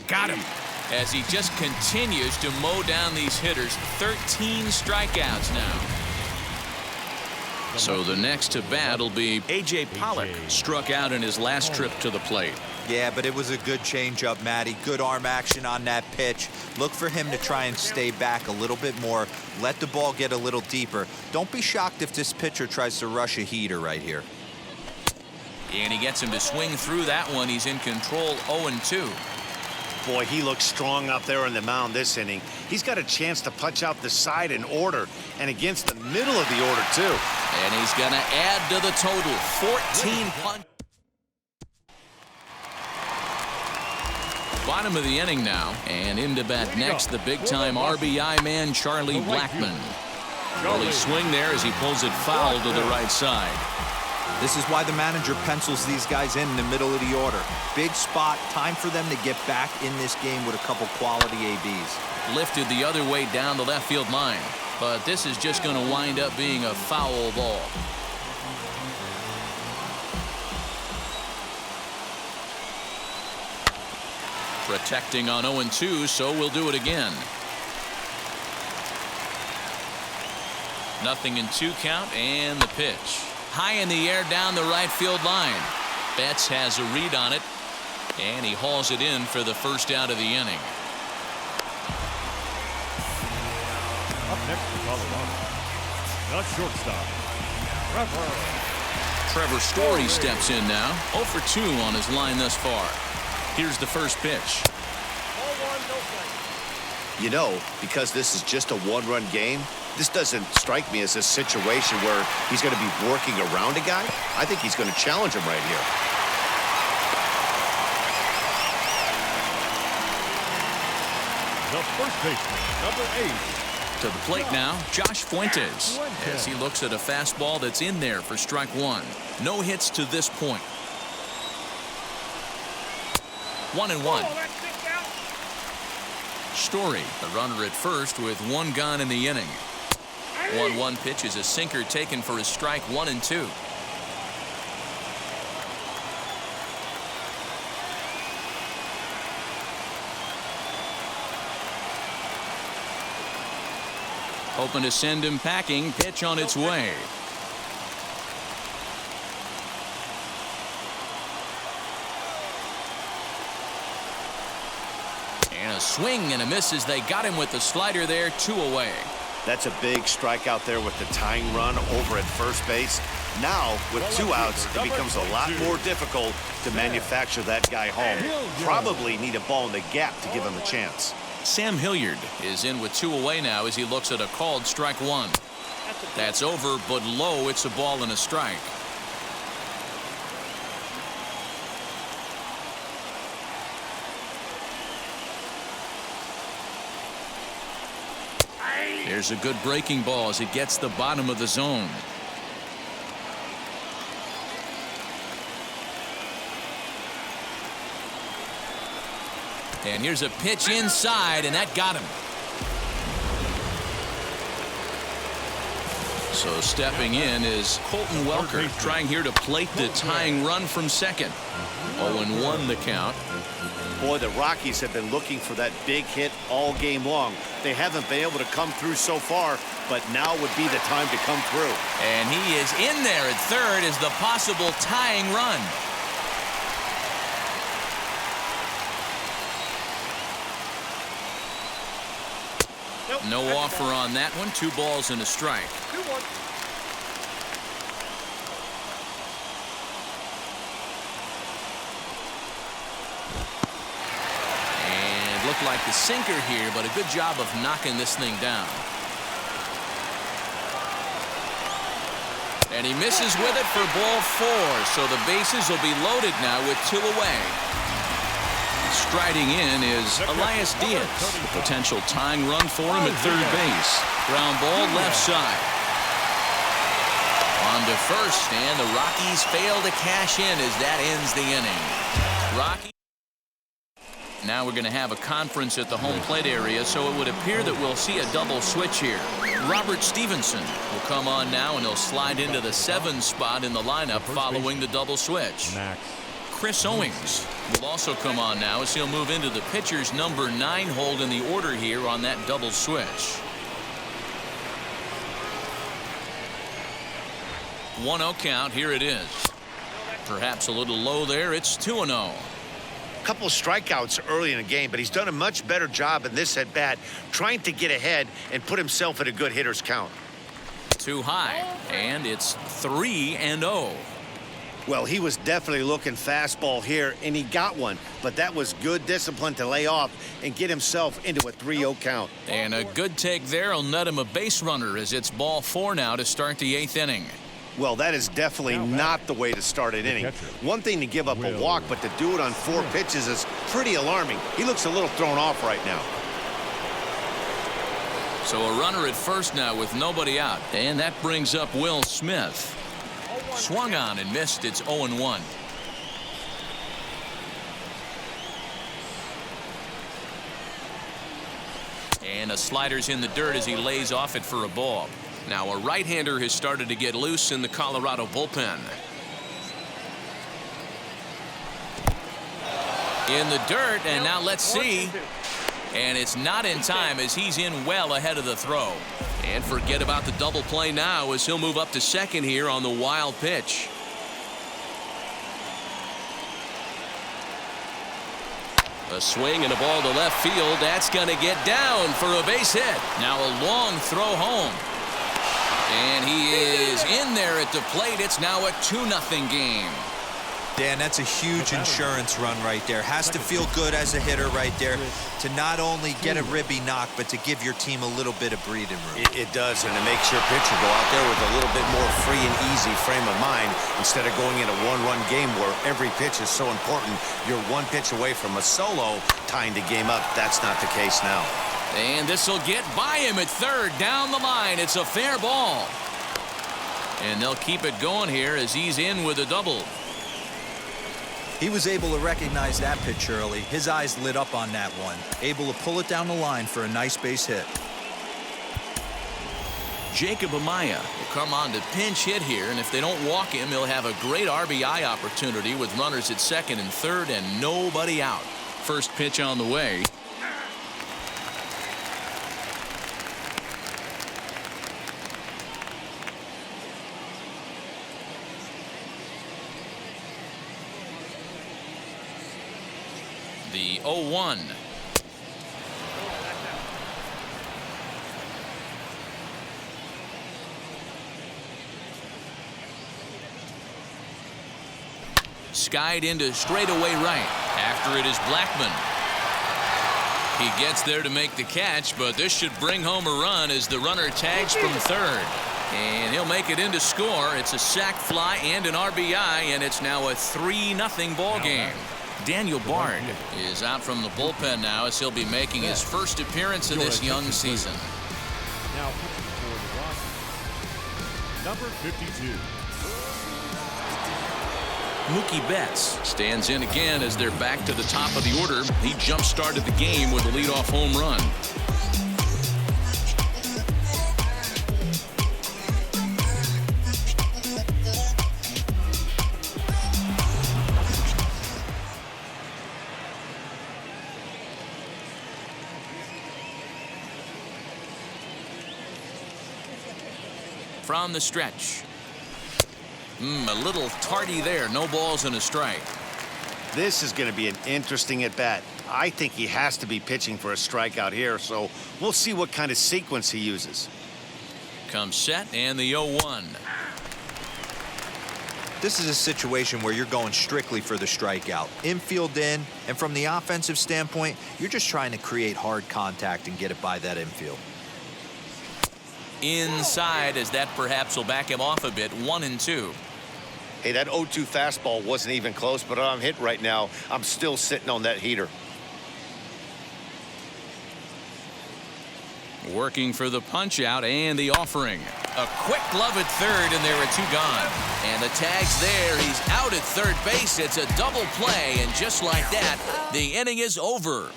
Got him. As he just continues to mow down these hitters. 13 strikeouts now. So the next to bat will be A.J. Pollock. Struck out in his last trip to the plate. Yeah, but it was a good changeup, Matty. Good arm action on that pitch. Look for him to try and stay back a little bit more. Let the ball get a little deeper. Don't be shocked if this pitcher tries to rush a heater right here. And he gets him to swing through that one. He's in control. 0-2. Boy, he looks strong out there on the mound this inning. He's got a chance to punch out the side in order and against the middle of the order, too. And he's going to add to the total. 14 punch. Bottom of the inning now. And into bat next, the big-time RBI man, Charlie Blackmon. Early swing there as he pulls it foul to the right side. This is why the manager pencils these guys in the middle of the order. Big spot, time for them to get back in this game with a couple quality ABs. Lifted the other way down the left field line. But this is just going to wind up being a foul ball. Protecting on 0-2, so we'll do it again. Nothing in 2 count, and the pitch. High in the air down the right field line. Betts has a read on it, and he hauls it in for the first out of the inning. Up next for Colorado, the shortstop, Trevor Story steps in now. 0 for 2 on his line thus far. Here's the first pitch. You know, because this is just a one-run game, this doesn't strike me as a situation where he's going to be working around a guy. I think he's going to challenge him right here. the first baseman, number 8. To the plate now, Josh Fuentes, as he looks at a fastball that's in there for strike 1. No hits to this point. 1-1. Story, the runner at first with 1 gone in the inning. 1-1 pitch is a sinker taken for his strike 1 and 2. Hoping to send him packing. Pitch on its way. And a swing and a miss as they got him with the slider there. 2 away. That's a big strikeout there with the tying run over at first base. Now, with 2 outs, it becomes a lot more difficult to manufacture that guy home. Probably need a ball in the gap to give him a chance. Sam Hilliard is in with 2 away now as he looks at a called strike 1. That's over, but low. It's a ball and a strike. There's a good breaking ball as it gets the bottom of the zone. And here's a pitch inside, and that got him. So stepping in is Colton Welker, trying here to plate the tying run from second. 0-1 the count. Boy, the Rockies have been looking for that big hit all game long. They haven't been able to come through so far, but now would be the time to come through. And he is in there at third as the possible tying run. Nope. No offer on that one. 2 balls and a strike. 2-1. And looked like the sinker here, but a good job of knocking this thing down. And he misses with it for ball 4. So the bases will be loaded now with 2 away. Striding in is Elias Diaz. A potential tying run for him at third base. Ground ball left side. On to first, and the Rockies fail to cash in as that ends the inning. Rockies. Now we're going to have a conference at the home plate area, so it would appear that we'll see a double switch here. Robert Stevenson will come on now, and he'll slide into the 7 spot in the lineup following the double switch. Chris Owings will also come on now as he'll move into the pitcher's number 9 hold in the order here on that double switch. 1-0 count. Here it is. Perhaps a little low there. It's 2-0. Couple of strikeouts early in the game, but he's done a much better job in this at bat, trying to get ahead and put himself at a good hitter's count. Too high, and it's 3-0. Well, he was definitely looking fastball here, and he got one, but that was good discipline to lay off and get himself into a 3-0 count. And a good take there will net him a base runner as it's ball 4 now to start the 8th inning. Well, that is definitely not the way to start an inning. One thing to give up a walk, but to do it on 4 pitches is pretty alarming. He looks a little thrown off right now. So a runner at first now with nobody out. And that brings up Will Smith. Swung on and missed. It's 0-1. And a slider's in the dirt as he lays off it for a ball. Now a right-hander has started to get loose in the Colorado bullpen. In the dirt, and now let's see. And it's not in time as he's in well ahead of the throw. And forget about the double play now as he'll move up to second here on the wild pitch. A swing and a ball to left field. That's going to get down for a base hit. Now a long throw home. And he is in there at the plate. It's now a 2-0 game. Dan, that's a huge insurance run right there. Has to feel good as a hitter right there to not only get a ribby knock, but to give your team a little bit of breathing room. It does, and it makes your pitcher go out there with a little bit more free and easy frame of mind instead of going in a 1-run game where every pitch is so important. You're 1 pitch away from a solo tying the game up. That's not the case now. And this will get by him at third down the line. It's a fair ball. And they'll keep it going here as he's in with a double. He was able to recognize that pitch early. His eyes lit up on that one. Able to pull it down the line for a nice base hit. Jacob Amaya will come on to pinch hit here, and if they don't walk him, he'll have a great RBI opportunity with runners at second and third and nobody out. First pitch on the way. The 0-1. Skied into straightaway right. After it is Blackman. He gets there to make the catch, but this should bring home a run as the runner tags from third. And he'll make it into score. It's a sac fly and an RBI, and it's now a 3-0 ball game. Daniel Bard is out from the bullpen now as he'll be making his first appearance of this young season. Now pitching for the Rokies, number 52. Mookie Betts stands in again as they're back to the top of the order. He jump-started the game with a leadoff home run. from the stretch. A little tardy there. No balls and a strike. This is going to be an interesting at-bat. I think he has to be pitching for a strikeout here, so we'll see what kind of sequence he uses. Comes set and the 0-1. This is a situation where you're going strictly for the strikeout. Infield in, and from the offensive standpoint, you're just trying to create hard contact and get it by that infield. Inside, as that perhaps will back him off a bit. 1-2. Hey, that 0-2 fastball wasn't even close, but I'm hit right now. I'm still sitting on that heater. Working for the punch out and the offering. A quick glove at third, and there are 2 gone. And the tag's there. He's out at third base. It's a double play, and just like that, the inning is over.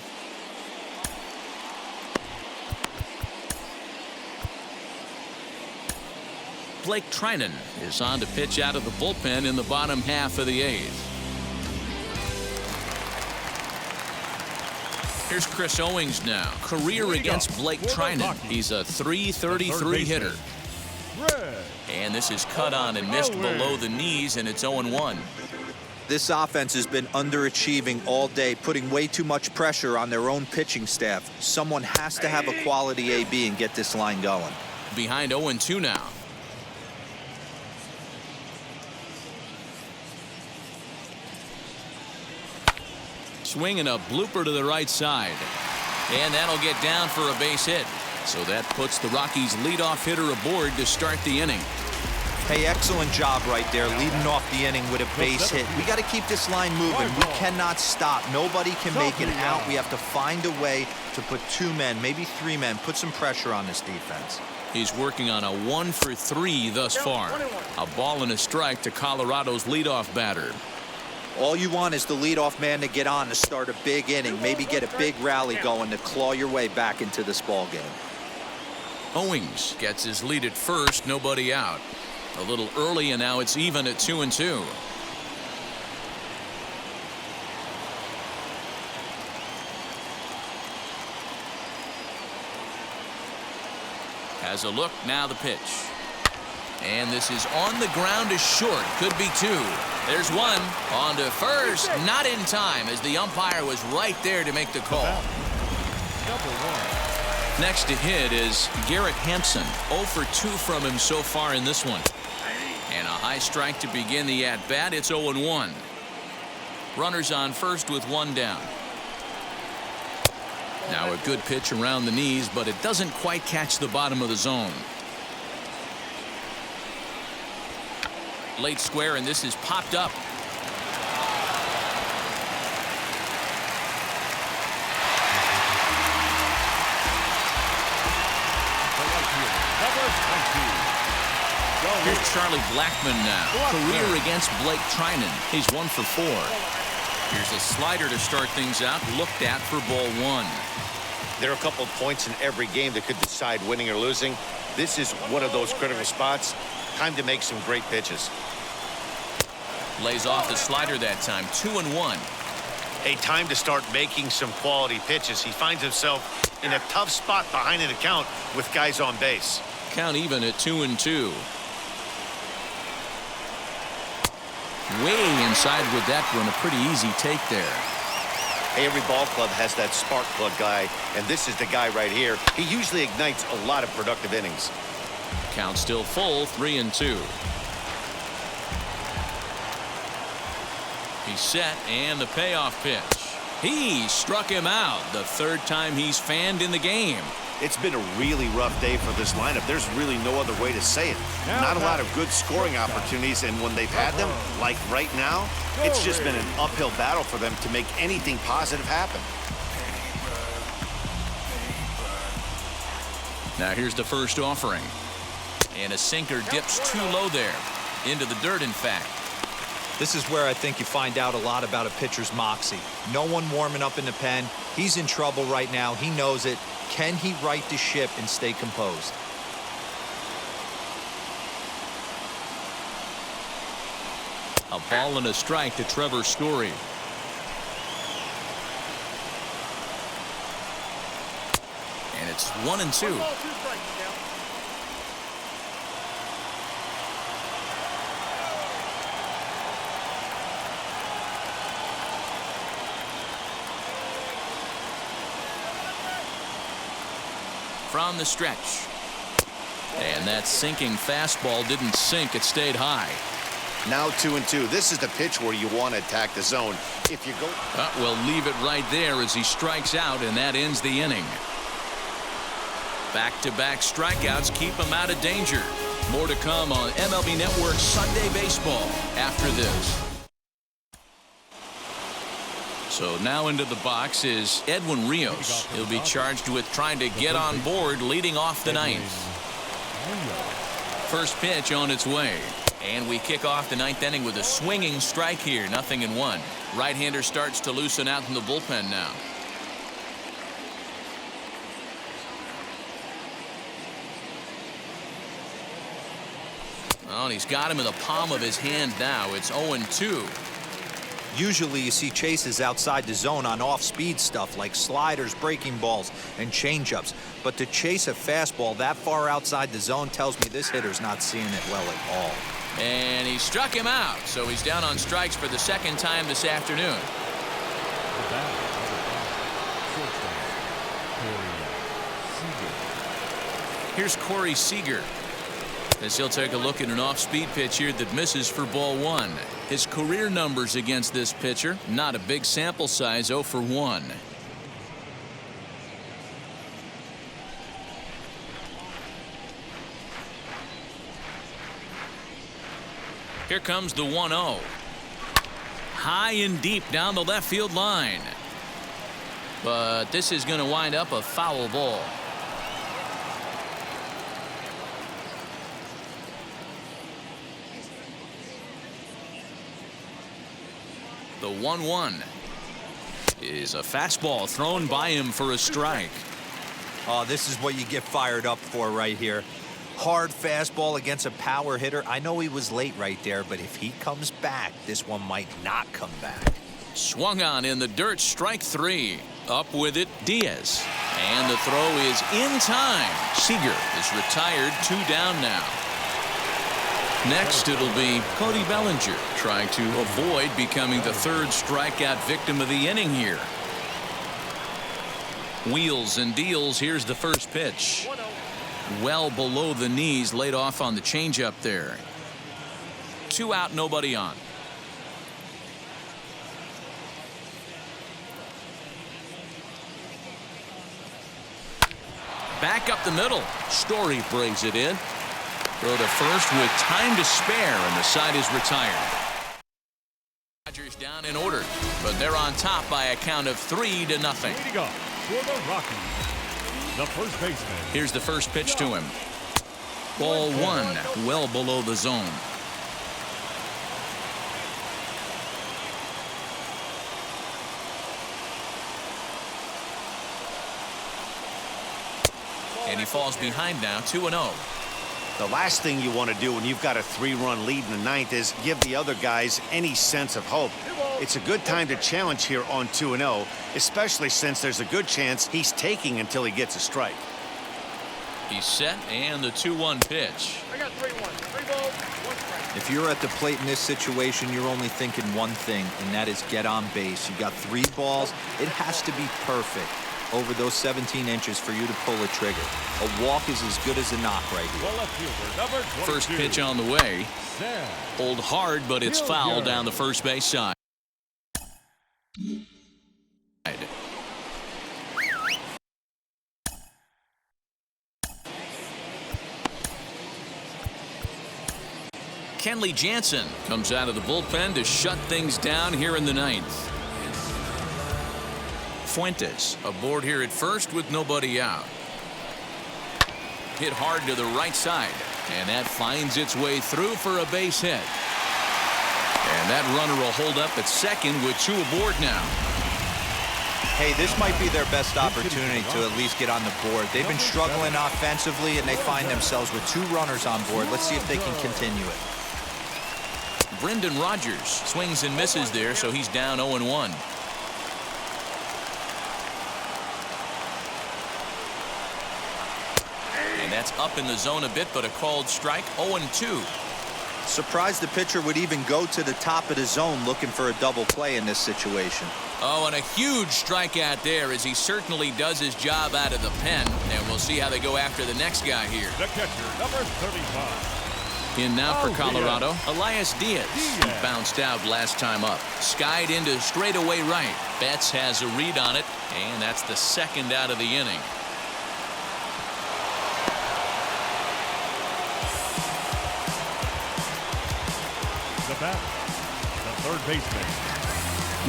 Blake Trinan is on to pitch out of the bullpen in the bottom half of the 8th. Here's Chris Owings now. Career against Blake Trinan. He's a .333 hitter. And this is cut on and missed below the knees, and it's 0-1. This offense has been underachieving all day, putting way too much pressure on their own pitching staff. Someone has to have a quality AB and get this line going. Behind 0-2 now. Swing and a blooper to the right side. And that'll get down for a base hit. So that puts the Rockies' leadoff hitter aboard to start the inning. Hey, excellent job right there, leading off the inning with a base hit. We got to keep this line moving. We cannot stop. Nobody can make an out. We have to find a way to put 2 men, maybe 3 men, put some pressure on this defense. He's working on a 1-for-3 thus far. A ball and a strike to Colorado's leadoff batter. All you want is the leadoff man to get on to start a big inning, maybe get a big rally going to claw your way back into this ball game. Owings gets his lead at first, nobody out. A little early, and now it's even at 2-2. Has a look, now the pitch. And this is on the ground to short. Could be 2. There's 1. On to first. Not in time, as the umpire was right there to make the call. Next to hit is Garrett Hampson. 0-for-2 from him so far in this one. And a high strike to begin the at-bat. It's 0-1. Runners on first with 1 down. Now a good pitch around the knees, but it doesn't quite catch the bottom of the zone. Late square, and this is popped up. Here's Charlie Blackmon now. Career against Blake Trinan. He's 1-for-4. Here's a slider to start things out. Looked at for ball 1. There are a couple of points in every game that could decide winning or losing. This is one of those critical spots. Time to make some great pitches. Lays off the slider that time. 2-1. Hey, time to start making some quality pitches. He finds himself in a tough spot behind an account with guys on base. Count even at 2-2. Way inside with that one. A pretty easy take there. Hey, every ball club has that spark plug guy, and this is the guy right here. He usually ignites a lot of productive innings. Count still full. 3-2. He's set, and the payoff pitch. He struck him out. The 3rd time he's fanned in the game. It's been a really rough day for this lineup. There's really no other way to say it. Not a lot of good scoring opportunities, and when they've had them, like right now, it's just been an uphill battle for them to make anything positive happen. Now here's the first offering. And a sinker dips too low there. Into the dirt, in fact. This is where I think you find out a lot about a pitcher's moxie. No one warming up in the pen. He's in trouble right now. He knows it. Can he right the ship and stay composed? A ball and a strike to Trevor Story. And it's 1-2. from the stretch. And that sinking fastball didn't sink, it stayed high. Now 2-2. This is the pitch where you want to attack the zone. If you go... We'll leave it right there as he strikes out, and that ends the inning. Back-to-back strikeouts keep him out of danger. More to come on MLB Network Sunday Baseball after this. So now into the box is Edwin Rios. He'll be charged with trying to get on board leading off the ninth. First pitch on its way. And we kick off the ninth inning with a swinging strike here. 0-1. Right-hander starts to loosen out in the bullpen now. Oh, and he's got him in the palm of his hand now. It's 0-2. Usually you see chases outside the zone on off-speed stuff like sliders, breaking balls, and changeups. But to chase a fastball that far outside the zone tells me this hitter's not seeing it well at all. And he struck him out, so he's down on strikes for the second time this afternoon. Here's Corey Seager as he'll take a look at an off-speed pitch here that misses for ball one. His career numbers against this pitcher, not a big sample size, 0 for 1. Here comes the 1-0. High and deep down the left field line. But this is going to wind up a foul ball. The 1-1 is a fastball thrown by him for a strike. Oh, this is what you get fired up for right here. Hard fastball against a power hitter. I know he was late right there, but if he comes back, this one might not come back. Swung on in the dirt, strike 3. Up with it, Diaz. And the throw is in time. Seager is retired, 2 down now. Next, it'll be Cody Bellinger trying to avoid becoming the third strikeout victim of the inning here. Wheels and deals. Here's the first pitch. Well below the knees, laid off on the changeup there. 2 out, nobody on. Back up the middle. Story brings it in. Throw to first with time to spare, and the side is retired. Dodgers down in order, but they're on top by a count of 3-0. Leading up for the Rokies, the first baseman. Here's the first pitch to him. Ball 1, well below the zone. And he falls behind now, 2-0. The last thing you want to do when you've got a 3-run lead in the ninth is give the other guys any sense of hope. It's a good time to challenge here on 2-0, especially since there's a good chance he's taking until he gets a strike. He's set, and the 2-1 pitch. I got 3-1. 3 balls, 1 strike. If you're at the plate in this situation, you're only thinking one thing, and that is get on base. You got 3 balls. It has to be perfect over those 17 inches for you to pull a trigger. A walk is as good as a knock right here. First pitch on the way. Hold hard, but it's foul down the first base side. Kenley Jansen comes out of the bullpen to shut things down here in the ninth. Fuentes aboard here at first with nobody out. Hit hard to the right side, and that finds its way through for a base hit. And that runner will hold up at second with 2 aboard now. Hey, this might be their best opportunity to at least get on the board. They've been struggling offensively, and they find themselves with 2 runners on board. Let's see if they can continue it. Brendan Rodgers swings and misses there, so he's down 0-1. And that's up in the zone a bit, but a called strike, 0-2. Surprised the pitcher would even go to the top of the zone looking for a double play in this situation. Oh, and a huge strikeout there as he certainly does his job out of the pen. And we'll see how they go after the next guy here. The catcher, number 35. In now for Colorado, Elias Diaz. He bounced out last time up. Skied into straightaway right. Betts has a read on it, and that's the second out of the inning. The batter, the third baseman.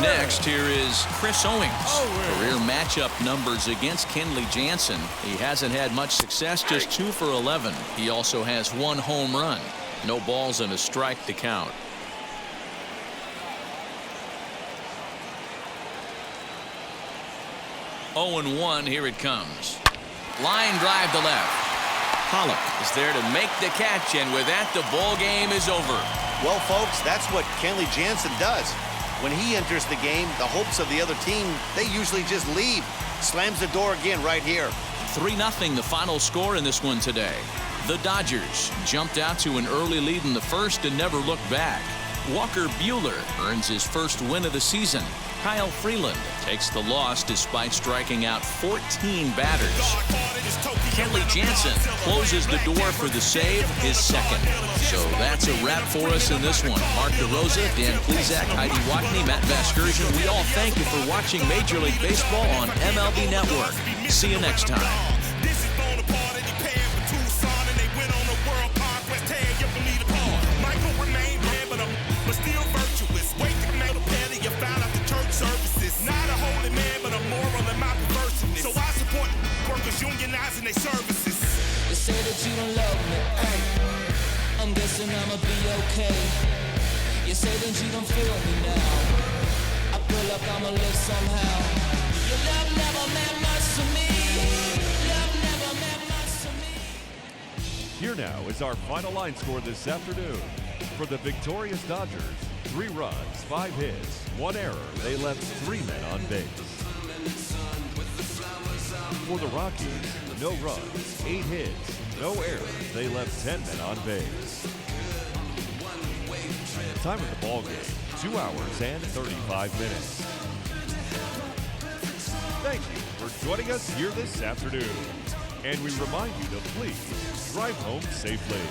Next, here is Chris Owings. Career matchup numbers against Kenley Jansen. He hasn't had much success, just 2 for 11. He also has 1 home run. No balls and a strike to count. 0-1, here it comes. Line drive to left. Pollock is there to make the catch, and with that, the ball game is over. Well, folks, that's what Kenley Jansen does. When he enters the game, the hopes of the other team, they usually just leave. Slams the door again right here. 3-0 the final score in this one today. The Dodgers jumped out to an early lead in the first and never looked back. Walker Buehler earns his first win of the season. Kyle Freeland takes the loss despite striking out 14 batters. Kenley Jansen closes the door for the save, his second. So that's a wrap for us in this one. Mark DeRosa, Dan Plezak, Heidi Watney, Matt Vasgersian. We all thank you for watching Major League Baseball on MLB Network. See you next time. Unionizing their services. You say that you don't love me, hey. I'm guessing I'ma be okay. You say that you don't feel me now. I feel like I'ma live somehow. Your love never meant much to me. Love never meant much to me. Here now is our final line score this afternoon. For the victorious Dodgers, 3 runs, 5 hits, 1 error. They left 3 men on base. For the Rockies, no runs, 8 hits, no errors. They left 10 men on base. Time of the ball game, 2 hours and 35 minutes. Thank you for joining us here this afternoon. And we remind you to please drive home safely.